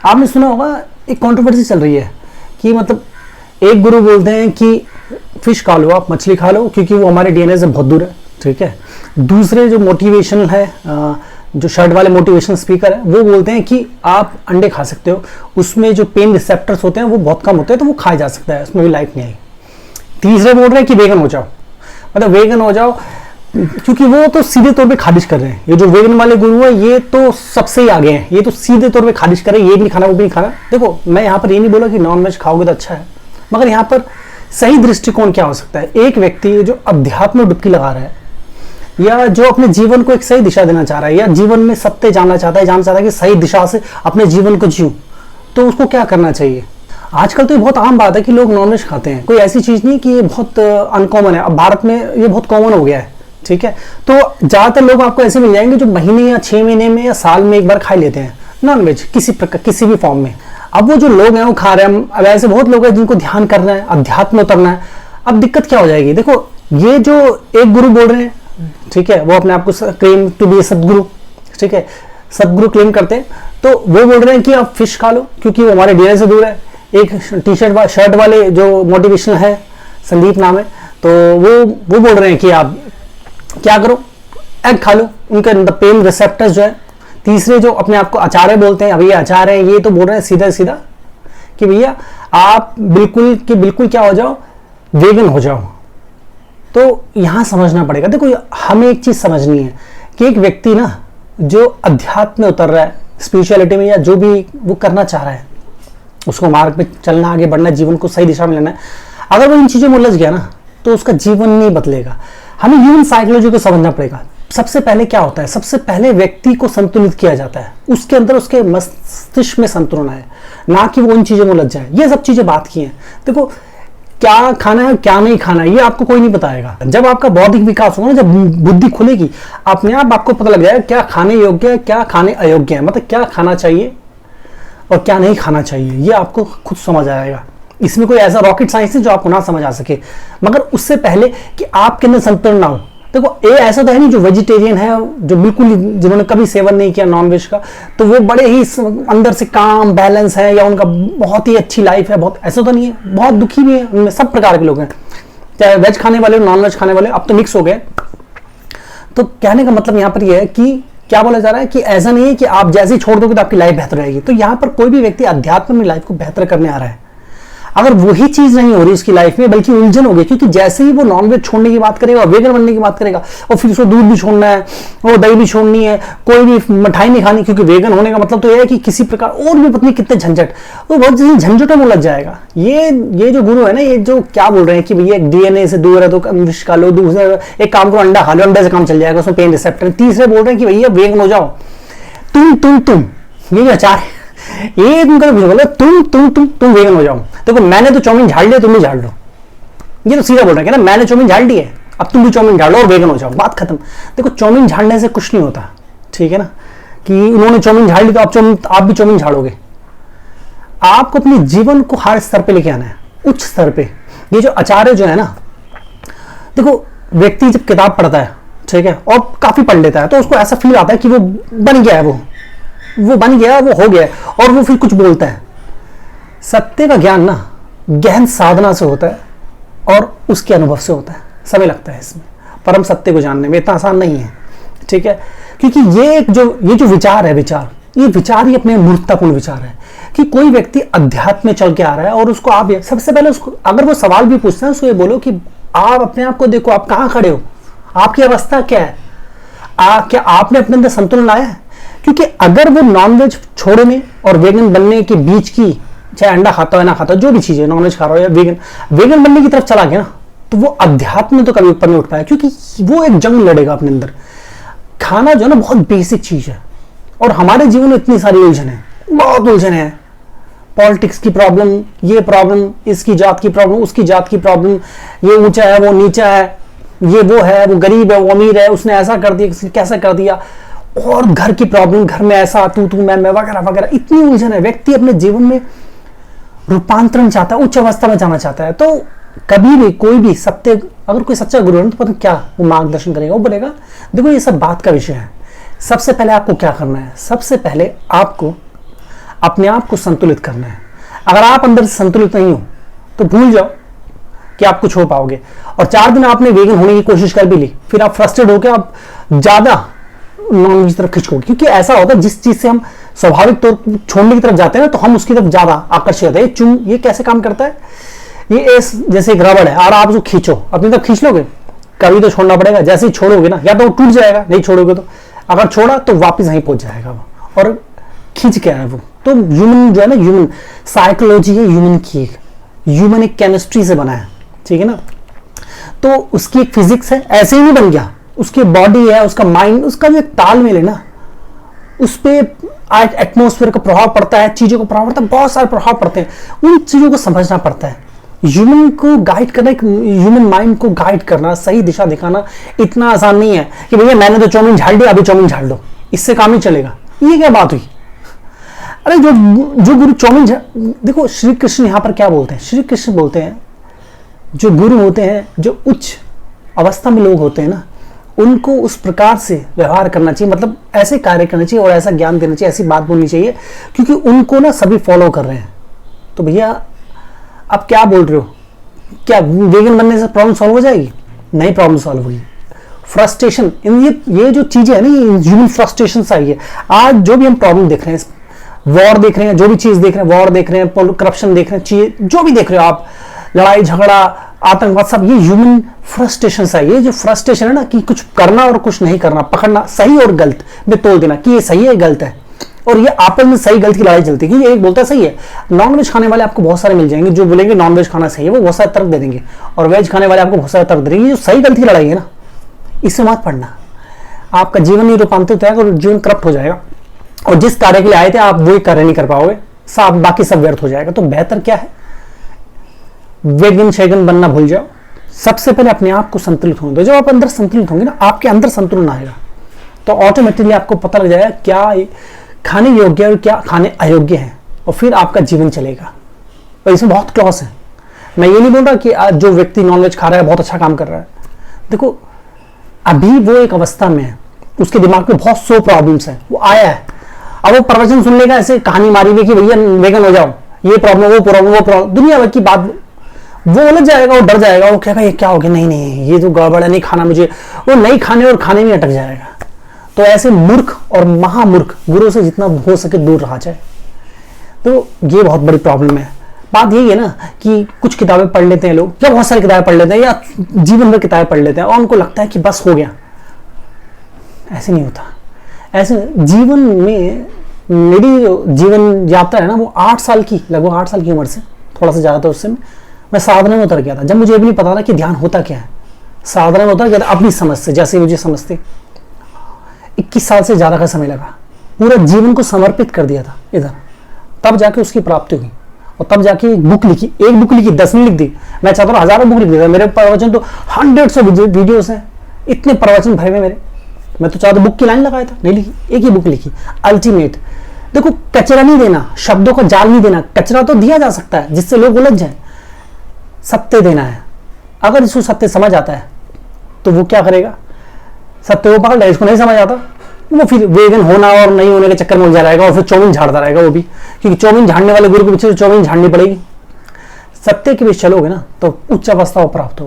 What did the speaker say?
आपने सुना होगा एक कंट्रोवर्सी चल रही है कि मतलब एक गुरु बोलते हैं कि फिश खा लो, आप मछली खा लो क्योंकि वो हमारे डीएनए से बहुत दूर है, ठीक है। दूसरे जो मोटिवेशनल है, जो शर्ट वाले मोटिवेशनल स्पीकर है, वो बोलते हैं कि आप अंडे खा सकते हो, उसमें जो पेन रिसेप्टर्स होते हैं वो बहुत कम होते हैं, तो वो खाया जा सकता है, उसमें भी लाइफ नहीं आएगी। तीसरे बोल रहे हैं कि वेगन हो जाओ, मतलब वेगन हो जाओ, क्योंकि वो तो सीधे तौर पे खारिज कर रहे हैं। ये जो वेगन वाले गुरु है ये तो सबसे ही आगे हैं, ये तो सीधे तौर पे खारिज कर रहे हैं, ये भी नहीं खाना वो भी नहीं खाना। देखो मैं यहाँ पर ये नहीं बोला कि नॉन वेज खाओगे तो अच्छा है, मगर यहाँ पर सही दृष्टिकोण क्या हो सकता है। एक व्यक्ति जो अध्यात्म में डुबकी लगा रहा है या जो अपने जीवन को एक सही दिशा देना चाह रहा है या जीवन में सत्य जानना चाहता है कि सही दिशा से अपने जीवन को जियो, तो उसको क्या करना चाहिए। आजकल तो ये बहुत आम बात है कि लोग नॉनवेज खाते हैं, कोई ऐसी चीज नहीं कि ये बहुत अनकॉमन है। अब भारत में ये बहुत कॉमन हो गया है, ठीक है। तो ज्यादातर लोग आपको ऐसे मिल जाएंगे जो महीने या 6 महीने में या साल में एक बार खा लेते हैं नॉनवेज किसी प्रकार किसी भी फॉर्म में। अब वो जो लोग हैं वो खा रहे हैं, अब ऐसे बहुत लोग हैं जिनको ध्यान करना है, अध्यात्म उतरना है। अब दिक्कत क्या हो जाएगी, देखो ये जो एक गुरु बोल रहे हैं, ठीक है, वो अपने आप को क्लेम टू बी सदगुरु, ठीक है, सदगुरु क्लेम करते हैं, तो वो बोल रहे हैं कि आप फिश खा लो क्योंकि वो हमारे डीएनए से दूर है। एक टी शर्ट वाले जो मोटिवेशनल है, संदीप नाम है, तो वो बोल रहे हैं कि आप क्या करो, एग खा लो, उनके पेन रिसेप्टर्स जो है। तीसरे जो अपने आप को आचार्य बोलते हैं, अभी आचार्य हैं, ये तो बोल रहे हैं सीधा सीधा कि भैया आप बिल्कुल क्या हो जाओ, वेगन हो जाओ। तो यहां समझना पड़ेगा, देखो हमें एक चीज समझनी है कि एक व्यक्ति ना जो अध्यात्म में उतर रहा है, स्पिरिचुअलिटी में या जो भी वो करना चाह रहा है, उसको मार्ग पे चलना, आगे बढ़ना, जीवन को सही दिशा में लेना है, अगर वो इन चीजों में उलझ गया ना तो उसका जीवन नहीं बदलेगा। हमें ह्यूमन साइकोलॉजी को समझना पड़ेगा। सबसे पहले क्या होता है, सबसे पहले व्यक्ति को संतुलित किया जाता है, उसके अंदर उसके मस्तिष्क में संतुलन आए, ना कि वो उन चीजों में उलझ जाए। ये सब चीजें बात की हैं। देखो क्या खाना है क्या नहीं खाना है ये आपको कोई नहीं बताएगा। जब आपका बौद्धिक विकास होगा ना, जब बुद्धि खुलेगी, अपने आप आपको पता लग जाएगा क्या खाने योग्य है क्या खाने अयोग्य है, मतलब क्या खाना चाहिए और क्या नहीं खाना चाहिए, ये आपको खुद समझ आएगा। इसमें कोई ऐसा रॉकेट साइंस है जो आपको ना समझ आ सके, मगर उससे पहले कि आपके अंदर संतुलन ना हो। देखो ये ऐसा तो है नहीं जो वेजिटेरियन है, जो बिल्कुल जिन्होंने कभी सेवन नहीं किया नॉनवेज का, तो वो बड़े ही अंदर से काम बैलेंस है या उनका बहुत ही अच्छी लाइफ है, बहुत ऐसा तो नहीं है, बहुत दुखी भी है, उनमें सब प्रकार के लोग हैं, चाहे वेज खाने वाले नॉन वेज खाने वाले, अब तो मिक्स हो गए। तो कहने का मतलब यहाँ पर यह है कि क्या बोला जा रहा है कि ऐसा नहीं है कि आप जैसे ही छोड़ दोगे तो आपकी लाइफ बेहतर रहेगी। तो यहाँ पर कोई भी व्यक्ति अध्यात्म में लाइफ को बेहतर करने आ रहा है, अगर वही चीज नहीं हो रही उसकी लाइफ में, बल्कि उलझन हो गई, क्योंकि जैसे ही वो नॉनवेज छोड़ने की बात करेगा, वेगन बनने की बात करेगा, और फिर उसको दूध भी छोड़ना है, वो दही भी छोड़नी है, कोई भी मिठाई नहीं खानी, क्योंकि वेगन होने का मतलब तो यह है कि किसी प्रकार और भी पत्नी कितने झंझट, तो बहुत जल्दी झंझटों में लग जाएगा। ये जो गुरु है ना, ये जो क्या बोल रहे हैं कि भैया डीएनए से दूर है तो विष खा लो, दूसरे एक काम करो अंडा खा लो, अंडे से काम चल जाएगा, उसमें पेन रिसेप्टर। तीसरे बोल रहे हैं कि भैया वेगन हो जाओ, तुम ये आचार ये तुमका बोला तुम वेगन हो जाओ। देखो मैंने तो चाउमीन झाड़ लिया, तुम भी झाड़ लो, ये तो सीधा बोल रहे हैं ना, मैंने चाउमीन झाड़ ली है, अब तुम भी चाउमीन झाड़ लो और वेगन हो जाओ, बात खत्म। देखो चाउमीन झाड़ने से कुछ नहीं होता, ठीक है ना, कि उन्होंने चाउमीन झाड़ ली तो आप भी चाउमीन झाड़ोगे। आपको अपने जीवन को हर स्तर पे लेके आना है, उच्च स्तर पे। ये जो आचार्य जो है ना, देखो व्यक्ति जब किताब पढ़ता है, ठीक है, और काफी पढ़ लेता है, तो उसको ऐसा फील आता है कि वो बन गया है, वो बन गया, वो हो गया, और वो फिर कुछ बोलता है। सत्य का ज्ञान ना गहन साधना से होता है और उसके अनुभव से होता है, समय लगता है इसमें, परम सत्य को जानने में इतना आसान नहीं है, ठीक है। क्योंकि ये जो विचार है, ये विचार ही अपने मूर्खतापूर्ण विचार है कि कोई व्यक्ति अध्यात्म में चल के आ रहा है और उसको आप सबसे पहले उसको अगर वो सवाल भी पूछते हैं, उसको ये बोलो कि आप अपने आप को देखो, आप कहाँ खड़े हो, आपकी अवस्था क्या है, क्या आपने अपने अंदर संतुलन लाया है। क्योंकि अगर वो नॉनवेज छोड़ने और वेगन बनने के बीच की, चाहे अंडा खाता हो ना खाता हो, जो भी चीज है, नॉनवेज खा रहा हो या वेगन बनने की तरफ चला गया ना, तो वो अध्यात्म तो कभी ऊपर नहीं उठ पाया, क्योंकि वो एक जंग लड़ेगा अपने अंदर। खाना जो है ना बहुत बेसिक चीज है, और हमारे जीवन में इतनी सारी उलझन है, बहुत उलझन है। पॉलिटिक्स की प्रॉब्लम, ये प्रॉब्लम, इसकी जात की प्रॉब्लम, उसकी जात की प्रॉब्लम, ये ऊंचा है वो नीचा है, ये वो है वो गरीब है वो अमीर है, उसने ऐसा कर दिया किसी कैसा कर दिया, और घर की प्रॉब्लम, घर में ऐसा तू मैं वगैरह वगैरह, इतनी उलझन है। व्यक्ति अपने जीवन में रूपांतरण चाहता है, उच्च अवस्था में जाना चाहता है। तो कभी भी कोई भी सत्य, अगर कोई सच्चा गुरु है तो पता क्या वो मार्गदर्शन करेगा, वो बोलेगा देखो ये सब बात का विषय है, सबसे पहले आपको क्या करना है, सबसे पहले आपको अपने आप को संतुलित करना है। अगर आप अंदर से संतुलित नहीं हो तो भूल जाओ कि आप कुछ हो पाओगे। और 4 दिन आपने वेगन होने की कोशिश कर भी ली, फिर आप फ्रस्ट्रेट होकर आप ज्यादा नॉनवेज की तरफ खिंचोगे, क्योंकि ऐसा होता है जिस चीज से हम स्वाभाविक तौर पर छोड़ने की तरफ जाते हैं ना, तो हम उसकी तरफ ज्यादा आकर्षित होते हैं। ये कैसे काम करता है, ये जैसे एक रबड़ है, और आप जो खींचो अपनी तरफ खींच लोगे, कभी तो छोड़ना पड़ेगा। जैसे ही छोड़ोगे ना, या तो टूट जाएगा, नहीं छोड़ोगे तो, अगर छोड़ा तो वापस वहीं पहुंच जाएगा वो, और खींच के आए वो। तो ह्यूमन जो है ना, ह्यूमन साइकोलॉजी है ह्यूमन की, ह्यूमन एक केमिस्ट्री से बना है, ठीक है ना। तो उसकी एक फिजिक्स है, ऐसे ही नहीं बन गया, उसकी बॉडी है, उसका माइंड, उसका जो तालमेल है ना, उस पर एटमोस्फेयर का प्रभाव पड़ता है, चीजों का प्रभाव पड़ता है, बहुत सारे प्रभाव पड़ते हैं। उन चीजों को समझना पड़ता है। ह्यूमन को गाइड करना, ह्यूमन माइंड को गाइड करना, सही दिशा दिखाना इतना आसान नहीं है कि भैया मैंने तो चाउमीन झाड़ दिया, अभी चाउमीन झाड़ दो, इससे काम नहीं चलेगा। ये क्या बात हुई? अरे जो गुरु चाउमीन, देखो श्री कृष्ण यहां पर क्या बोलते हैं, श्री कृष्ण बोलते हैं जो गुरु होते हैं, जो उच्च अवस्था में लोग होते हैं ना, उनको उस प्रकार से व्यवहार करना चाहिए, मतलब ऐसे कार्य करना चाहिए और ऐसा ज्ञान देना चाहिए, ऐसी बात बोलनी चाहिए, क्योंकि उनको ना सभी फॉलो कर रहे हैं। तो भैया आप क्या बोल रहे हो, क्या वेगन बनने से प्रॉब्लम सॉल्व हो जाएगी? नहीं, प्रॉब्लम सॉल्व होगी। फ्रस्ट्रेशन, ये जो चीजें है ना, ये ह्यूमन फ्रस्ट्रेशन से आई है। आज जो भी हम प्रॉब्लम देख रहे हैं, वॉर देख रहे हैं, जो भी चीज देख रहे हैं, वॉर देख रहे हैं, करप्शन देख रहे हैं, चीज जो भी देख रहे हो आप, लड़ाई झगड़ा, आतंकवाद, सब ये ह्यूमन फ्रस्ट्रेशन से आई है। जो फ्रस्ट्रेशन है ना, कि कुछ करना और कुछ नहीं करना, पकड़ना, सही और गलत में तोड़ देना कि ये सही है, गलत है, और ये आपस में सही गलत की लड़ाई चलती है। क्योंकि एक बोलता है सही है, नॉनवेज खाने वाले आपको बहुत सारे मिल जाएंगे जो बोलेंगे नॉनवेज खाना सही है, वो बहुत सारे तर्क दे देंगे, और वेज खाने वाले आपको बहुत सारे तर्क दे देंगे। जो सही गलत की लड़ाई है ना, इससे मत पढ़ना, आपका जीवन ही रूपांतरित होगा और जीवन करप्ट हो जाएगा, और जिस कार्य के लिए आए थे आप वही कार्य नहीं कर पाओगे, सब बाकी सब व्यर्थ हो जाएगा। तो बेहतर क्या है, वेगन शेगन बनना भूल जाओ। सबसे पहले अपने आप को संतुलित होने दो। जब आप अंदर संतुलित होंगे ना, आपके अंदर संतुलन आएगा, तो ऑटोमेटिकली आपको पता लग जाएगा क्या खाने योग्य है और क्या खाने अयोग्य है, और फिर आपका जीवन चलेगा। और इसमें बहुत क्लॉस है। मैं ये नहीं बोल रहा कि आज जो व्यक्ति नॉनवेज खा रहा है बहुत अच्छा काम कर रहा है। देखो अभी वो एक अवस्था में है, उसके दिमाग में बहुत 100 प्रॉब्लम्स है, वो आया है, अब वो प्रवचन सुन लेगा, ऐसे कहानी मारी हुई कि भैया वेगन हो जाओ, ये प्रॉब्लम, वो प्रॉब्लम, दुनिया भर की बात, वो उलझ जाएगा, वो डर जाएगा, वो कहेगा ये क्या हो गया, नहीं ये तो गड़बड़ है, नहीं खाना मुझे, वो नहीं खाने और खाने में अटक जाएगा। तो ऐसे मूर्ख और महामूर्ख गुरु से जितना हो सके दूर रहा जाए। तो ये बहुत बड़ी प्रॉब्लम है। बात यही है ना कि कुछ किताबें पढ़ लेते हैं लोग, या बहुत सारी किताबें पढ़ लेते हैं, या जीवन भर किताबें पढ़ लेते हैं, और उनको लगता है कि बस हो गया। ऐसे नहीं होता। ऐसे जीवन में, मेरी जीवन यात्रा है ना, वो 8 साल की, लगभग 8 साल की उम्र से, थोड़ा सा ज़्यादा था उससे, मैं साधना में उतर गया था, जब मुझे ये भी नहीं पता था कि ध्यान होता क्या है। साधना में उतर गया था अपनी समझ से, जैसे मुझे समझते 21 साल से ज़्यादा का समय लगा, पूरा जीवन को समर्पित कर दिया था इधर, तब जाके उसकी प्राप्ति हुई। और तब जाके एक बुक लिखी, 10 नहीं लिख दी, मैं चाहता हूँ 1000 बुक लिख देता। मेरे प्रवचन तो 100 वीडियोस हैं, इतने प्रवचन भरे में मेरे, मैं तो चाहता बुक की लाइन लगाया था, नहीं लिखी, एक ही बुक लिखी, अल्टीमेट। देखो कचरा नहीं देना, शब्दों का जाल नहीं देना, कचरा तो दिया जा सकता है जिससे लोग उलझ जाए, सत्य देना है। अगर इसको सत्य समझ आता है तो वो क्या करेगा, सत्य को पकड़ ले, इसको नहीं समझ आता वो फिर वेगन होना और नहीं होने के चक्कर में उलझा रहेगा, और फिर चाउमीन झाड़ता रहेगा वो भी, क्योंकि चाउमीन झाड़ने वाले गुरु के पीछे चाउमीन झाड़नी पड़ेगी। सत्य के बीच चलोगे ना तो उच्च अवस्था प्राप्त होगी।